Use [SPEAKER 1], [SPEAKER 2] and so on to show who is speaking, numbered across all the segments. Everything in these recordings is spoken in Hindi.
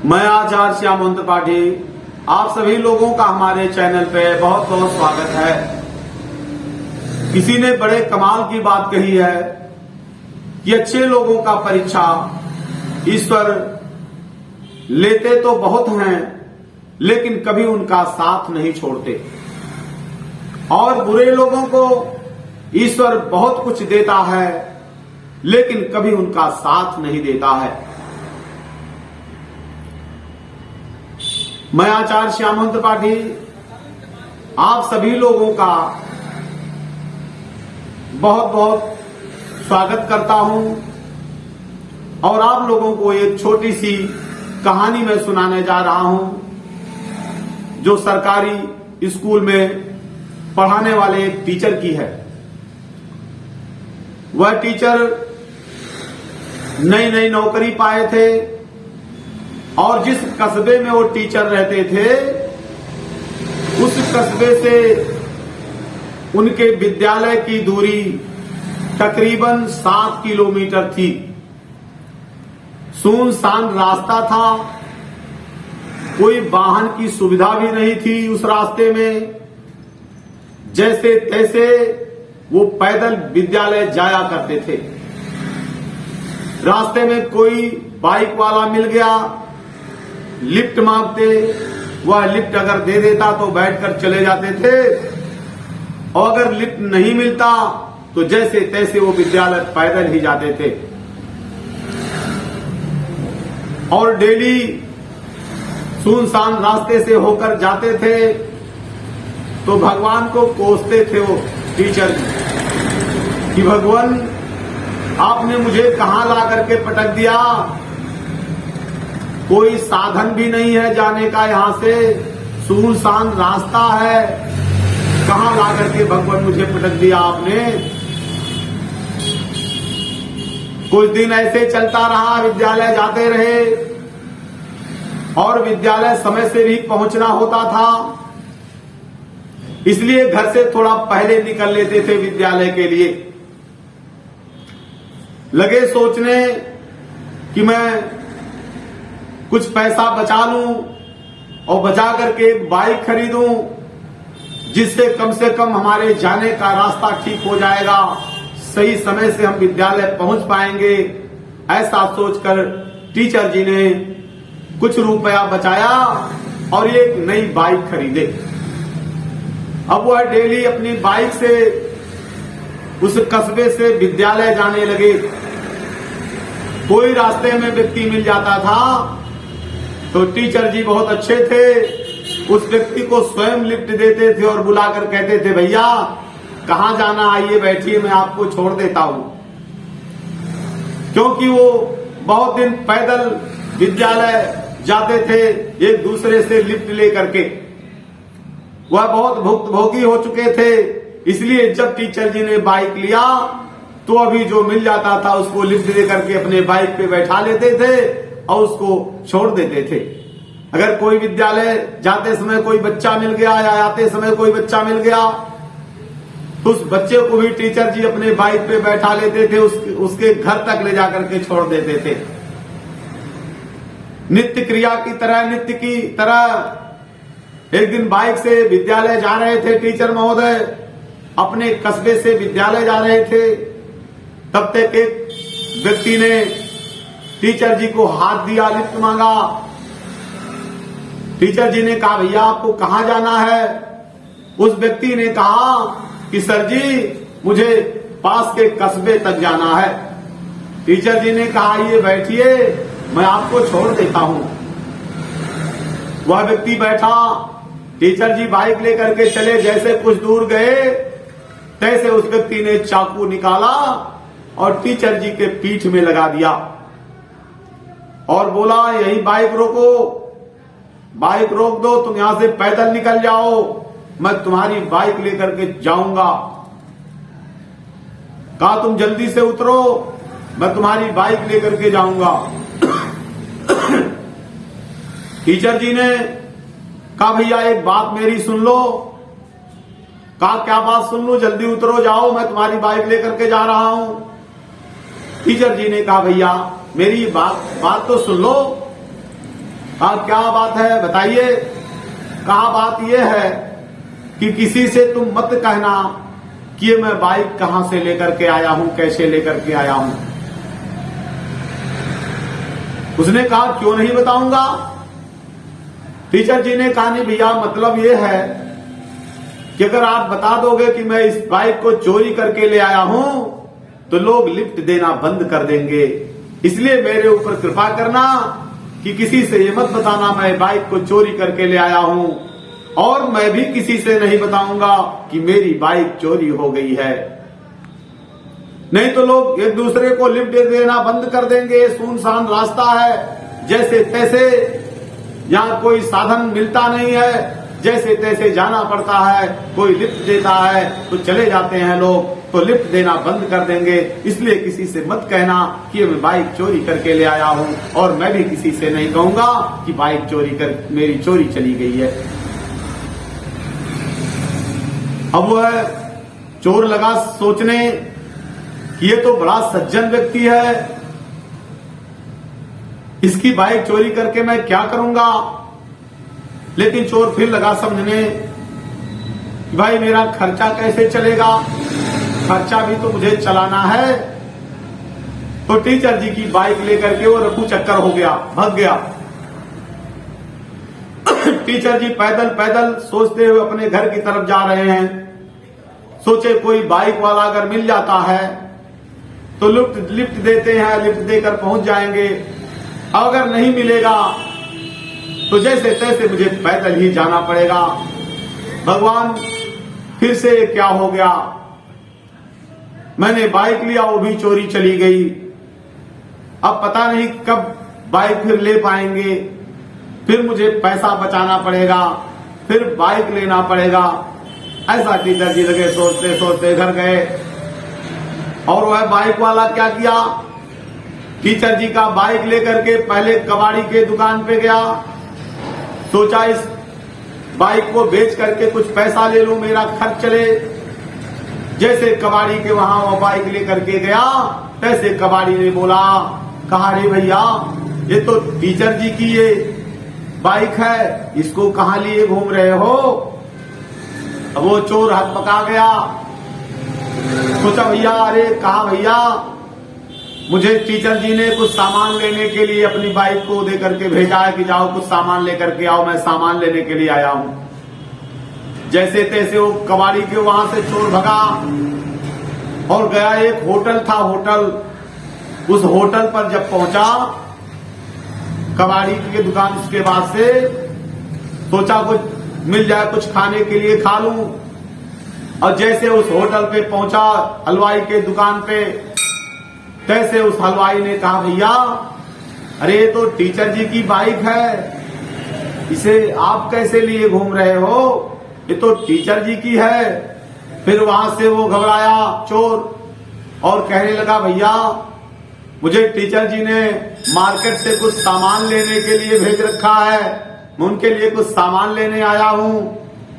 [SPEAKER 1] मैं आचार्य श्यामवंत त्रिपाठी, आप सभी लोगों का हमारे चैनल पे बहुत बहुत स्वागत है। किसी ने बड़े कमाल की बात कही है कि अच्छे लोगों का परीक्षा ईश्वर लेते तो बहुत हैं, लेकिन कभी उनका साथ नहीं छोड़ते। और बुरे लोगों को ईश्वर बहुत कुछ देता है, लेकिन कभी उनका साथ नहीं देता है। मैं आचार्य श्यामवंत त्रिपाठी आप सभी लोगों का बहुत बहुत स्वागत करता हूं और आप लोगों को एक छोटी सी कहानी मैं सुनाने जा रहा हूं, जो सरकारी स्कूल में पढ़ाने वाले एक टीचर की है। वह टीचर नई नई नौकरी पाए थे और जिस कस्बे में वो टीचर रहते थे, उस कस्बे से उनके विद्यालय की दूरी तकरीबन 7 किलोमीटर थी। सुनसान रास्ता था, कोई वाहन की सुविधा भी नहीं थी उस रास्ते में। जैसे तैसे वो पैदल विद्यालय जाया करते थे। रास्ते में कोई बाइक वाला मिल गया, लिफ्ट मांगते, वह लिफ्ट अगर दे देता तो बैठकर चले जाते थे, और अगर लिफ्ट नहीं मिलता तो जैसे तैसे वो विद्यालय पैदल ही जाते थे। और डेली सुनसान रास्ते से होकर जाते थे तो भगवान को कोसते थे वो टीचर कि भगवान, आपने मुझे कहां ला करके पटक दिया। कोई साधन भी नहीं है जाने का, यहां से सुनसान रास्ता है, कहां ला करके भगवान मुझे पटक दिया आपने। कुछ दिन ऐसे चलता रहा, विद्यालय जाते रहे और विद्यालय समय से भी पहुंचना होता था, इसलिए घर से थोड़ा पहले निकल लेते थे विद्यालय के लिए। लगे सोचने कि मैं कुछ पैसा बचा लूं और बचा करके एक बाइक खरीदूं, जिससे कम से कम हमारे जाने का रास्ता ठीक हो जाएगा, सही समय से हम विद्यालय पहुंच पाएंगे। ऐसा सोचकर टीचर जी ने कुछ रुपया बचाया और एक नई बाइक खरीदे। अब वह डेली अपनी बाइक से उस कस्बे से विद्यालय जाने लगे। कोई रास्ते में व्यक्ति मिल जाता था तो टीचर जी बहुत अच्छे थे, उस व्यक्ति को स्वयं लिफ्ट देते थे और बुलाकर कहते थे, भैया कहां जाना, आइए बैठिए, मैं आपको छोड़ देता हूं। क्योंकि वो बहुत दिन पैदल विद्यालय जाते थे एक दूसरे से लिफ्ट लेकर के। वह बहुत भुक्तभोगी हो चुके थे, इसलिए जब टीचर जी ने बाइक लिया तो अभी जो मिल जाता था उसको लिफ्ट देकर के अपने बाइक पे बैठा लेते थे और उसको छोड़ देते थे। अगर कोई विद्यालय जाते समय कोई बच्चा मिल गया या आते समय कोई बच्चा मिल गया तो उस बच्चे को भी टीचर जी अपने बाइक पे बैठा लेते थे, उसके घर तक ले जाकर के छोड़ देते थे। नित्य क्रिया की तरह, नित्य की तरह एक दिन बाइक से विद्यालय जा रहे थे टीचर महोदय, अपने कस्बे से विद्यालय जा रहे थे। तब तक एक व्यक्ति ने टीचर जी को हाथ दिया, लिफ्ट मांगा। टीचर जी ने कहा, भैया आपको कहां जाना है? उस व्यक्ति ने कहा कि सर जी मुझे पास के कस्बे तक जाना है। टीचर जी ने कहा, ये बैठिए, मैं आपको छोड़ देता हूं। वह व्यक्ति बैठा, टीचर जी बाइक लेकर के चले। जैसे कुछ दूर गए तैसे उस व्यक्ति ने चाकू निकाला और टीचर जी के पीठ में लगा दिया और बोला, यही बाइक रोको, बाइक रोक दो, तुम यहां से पैदल निकल जाओ, मैं तुम्हारी बाइक लेकर के जाऊंगा। कहा, तुम जल्दी से उतरो, मैं तुम्हारी बाइक लेकर के जाऊंगा। टीचर जी ने कहा, भैया एक बात मेरी सुन लो। कहा, क्या बात सुन लो? जल्दी उतरो, जाओ, मैं तुम्हारी बाइक लेकर के जा रहा हूं। टीचर जी ने कहा, भैया मेरी बात तो सुन लो। क्या बात है बताइए। कहा बात यह है कि किसी से तुम मत कहना कि ये मैं बाइक कहां से लेकर के आया हूं, कैसे लेकर के आया हूं। उसने कहा क्यों नहीं बताऊंगा। टीचर जी ने कहा नहीं भैया, मतलब ये है कि अगर आप बता दोगे कि मैं इस बाइक को चोरी करके ले आया हूं तो लोग लिफ्ट देना बंद कर देंगे, इसलिए मेरे ऊपर कृपा करना कि किसी से ये मत बताना मैं बाइक को चोरी करके ले आया हूं, और मैं भी किसी से नहीं बताऊंगा कि मेरी बाइक चोरी हो गई है, नहीं तो लोग एक दूसरे को लिफ्ट दे देना बंद कर देंगे। सुनसान रास्ता है, जैसे तैसे यहाँ कोई साधन मिलता नहीं है, जैसे तैसे जाना पड़ता है। कोई लिफ्ट देता है तो चले जाते हैं लोग, तो लिफ्ट देना बंद कर देंगे, इसलिए किसी से मत कहना कि मैं बाइक चोरी करके ले आया हूं, और मैं भी किसी से नहीं कहूंगा कि बाइक चोरी कर मेरी चोरी चली गई है। अब वह चोर लगा सोचने कि ये तो बड़ा सज्जन व्यक्ति है, इसकी बाइक चोरी करके मैं क्या करूंगा। लेकिन चोर फिर लगा समझने कि भाई मेरा खर्चा कैसे चलेगा, खर्चा भी तो मुझे चलाना है। तो टीचर जी की बाइक लेकर के वो रफू चक्कर हो गया, भाग गया। टीचर जी पैदल पैदल सोचते हुए अपने घर की तरफ जा रहे हैं। सोचे कोई बाइक वाला अगर मिल जाता है तो लिफ्ट देते हैं, लिफ्ट देकर पहुंच जाएंगे। अगर नहीं मिलेगा तो जैसे तैसे मुझे पैदल ही जाना पड़ेगा। भगवान फिर से क्या हो गया, मैंने बाइक लिया वो भी चोरी चली गई। अब पता नहीं कब बाइक फिर ले पाएंगे, फिर मुझे पैसा बचाना पड़ेगा, फिर बाइक लेना पड़ेगा। ऐसा टीचर जी लगे सोचते सोचते घर गए। और वह बाइक वाला क्या किया, टीचर जी का बाइक लेकर के पहले कबाड़ी के दुकान पे गया। सोचा इस बाइक को बेच करके कुछ पैसा ले लूं, मेरा खर्च चले। जैसे कबाड़ी के वहां वो बाइक लेकर के गया, तैसे कबाड़ी ने बोला, कहा रे भैया ये तो टीचर जी की ये बाइक है, इसको कहां लिए घूम रहे हो। अब वो चोर हाथ पका गया। सोचा भैया, अरे कहा भैया मुझे टीचर जी ने कुछ सामान लेने के लिए अपनी बाइक को दे करके भेजा है कि जाओ कुछ सामान लेकर के आओ, मैं सामान लेने के लिए आया हूं। जैसे तैसे वो कबाड़ी के वहां से चोर भगा और गया। एक होटल था, होटल, उस होटल पर जब पहुंचा कबाड़ी की दुकान, उसके बाद से सोचा कुछ मिल जाए, कुछ खाने के लिए खा लूं। और जैसे उस होटल पे पहुंचा, हलवाई के दुकान पे, तैसे उस हलवाई ने कहा भैया अरे ये तो टीचर जी की बाइक है, इसे आप कैसे लिए घूम रहे हो, ये तो टीचर जी की है। फिर वहां से वो घबराया चोर और कहने लगा भैया मुझे टीचर जी ने मार्केट से कुछ सामान लेने के लिए भेज रखा है, मैं उनके लिए कुछ सामान लेने आया हूं,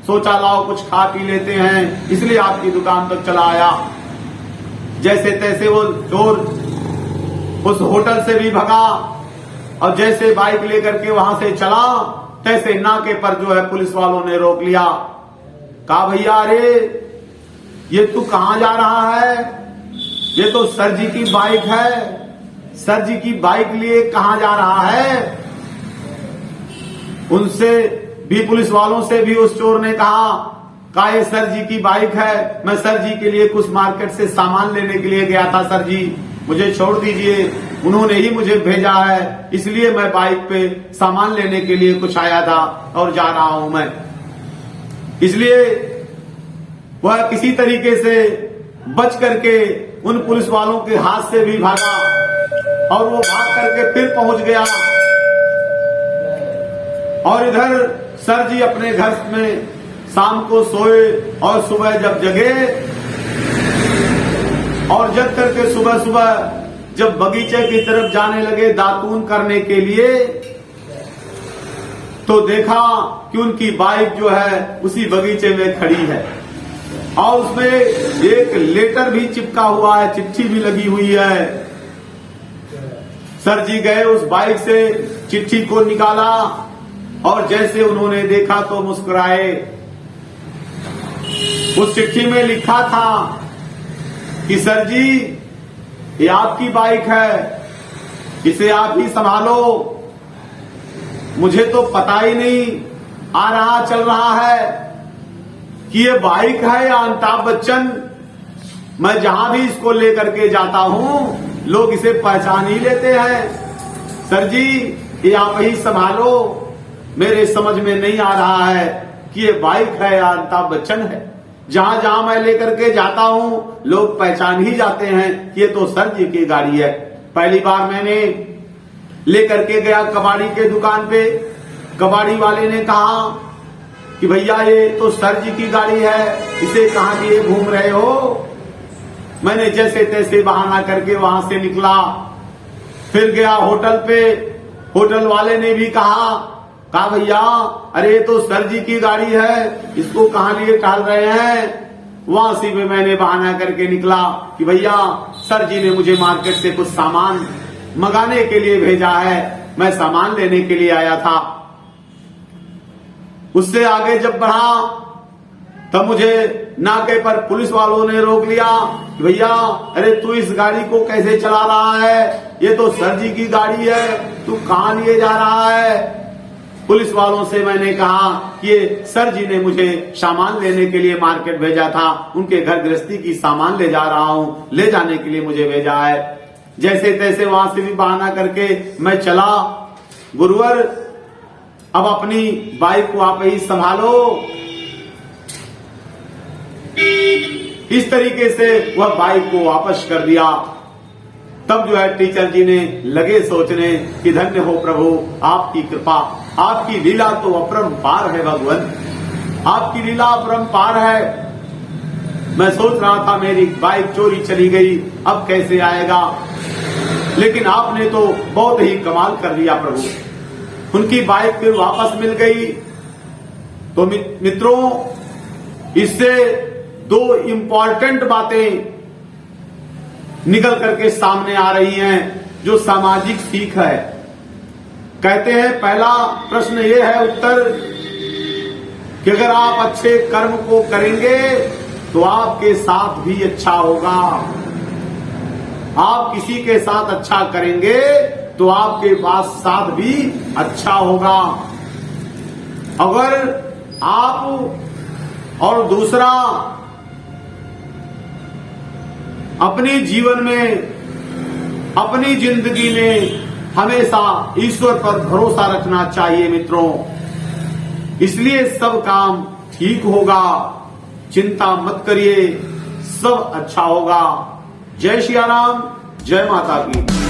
[SPEAKER 1] सोचा लाओ कुछ खा पी लेते हैं, इसलिए आपकी दुकान तक चला आया। जैसे तैसे वो चोर उस होटल से भी भगा और जैसे बाइक लेकर के वहां से चला, तैसे नाके पर जो है पुलिस वालों ने रोक लिया। कहा भैया अरे ये तू कहां जा रहा है, ये तो सर जी की बाइक है, सर जी की बाइक लिए कहां जा रहा है। उनसे भी, पुलिस वालों से भी उस चोर ने कहा ये सर जी की बाइक है, मैं सर जी के लिए कुछ मार्केट से सामान लेने के लिए गया था, सर जी मुझे छोड़ दीजिए, उन्होंने ही मुझे भेजा है, इसलिए मैं बाइक पे सामान लेने के लिए कुछ आया था और जा रहा हूं मैं। इसलिए वह किसी तरीके से बच करके उन पुलिस वालों के हाथ से भी भागा और वो भाग करके फिर पहुंच गया। और इधर सर जी अपने घर में शाम को सोए और सुबह जब जगे और जग करके सुबह सुबह जब बगीचे की तरफ जाने लगे दातून करने के लिए, तो देखा कि उनकी बाइक जो है उसी बगीचे में खड़ी है और उसमें एक लेटर भी चिपका हुआ है, चिट्ठी भी लगी हुई है। सर जी गए, उस बाइक से चिट्ठी को निकाला और जैसे उन्होंने देखा तो मुस्कुराए। उस चिट्ठी में लिखा था कि सर जी, ये आपकी बाइक है, इसे आप ही संभालो। मुझे तो पता ही नहीं आ रहा चल रहा है कि ये बाइक है या अमिताभ बच्चन। मैं जहां भी इसको लेकर के जाता हूं लोग इसे पहचान ही लेते हैं। सर जी, ये आप ही संभालो, मेरे समझ में नहीं आ रहा है कि ये बाइक है या अमिताभ बच्चन है। जहां जहां मैं लेकर के जाता हूं लोग पहचान ही जाते हैं कि ये तो सर जी की गाड़ी है। पहली बार मैंने लेकर के गया कबाड़ी के दुकान पे, कबाड़ी वाले ने कहा कि भैया ये तो सर जी की गाड़ी है, इसे कहां लिए घूम रहे हो। मैंने जैसे तैसे बहाना करके वहां से निकला, फिर गया होटल पे। होटल वाले ने भी कहा भैया, अरे ये तो सर जी की गाड़ी है, इसको कहां लिए टहल रहे हैं। वहां से भी मैंने बहाना करके निकला कि भैया सर जी ने मुझे मार्केट से कुछ सामान मंगाने के लिए भेजा है, मैं सामान लेने के लिए आया था। उससे आगे जब बढ़ा तब मुझे नाके पर पुलिस वालों ने रोक लिया। भैया, अरे तू इस गाड़ी को कैसे चला रहा है, ये तो सर जी की गाड़ी है, तू कहां लिए जा रहा है। पुलिस वालों से मैंने कहा कि ये सर जी ने मुझे सामान लेने के लिए मार्केट भेजा था, उनके घर गृहस्थी की सामान ले जा रहा हूं, ले जाने के लिए मुझे भेजा है। जैसे तैसे वहां से भी बहाना करके मैं चला। गुरुवर, अब अपनी बाइक को आप ही संभालो। इस तरीके से वह बाइक को वापस कर दिया। तब जो है टीचर जी ने लगे सोचने कि धन्य हो प्रभु, आपकी कृपा, आपकी लीला तो अपरंपार है भगवान, आपकी लीला अपरंपार है। मैं सोच रहा था मेरी बाइक चोरी चली गई, अब कैसे आएगा, लेकिन आपने तो बहुत ही कमाल कर दिया प्रभु। उनकी बाइक फिर वापस मिल गई। तो मित्रों, इससे दो इंपॉर्टेंट बातें निकल करके सामने आ रही हैं जो सामाजिक सीख है। कहते हैं पहला प्रश्न ये है उत्तर कि अगर आप अच्छे कर्म को करेंगे तो आपके साथ भी अच्छा होगा। आप किसी के साथ अच्छा करेंगे तो आपके पास साथ भी अच्छा होगा। अगर आप, और दूसरा, अपने जीवन में, अपनी जिंदगी में हमेशा ईश्वर पर भरोसा रखना चाहिए मित्रों। इसलिए सब काम ठीक होगा, चिंता मत करिए, सब अच्छा होगा। जय श्री राम, जय माता की।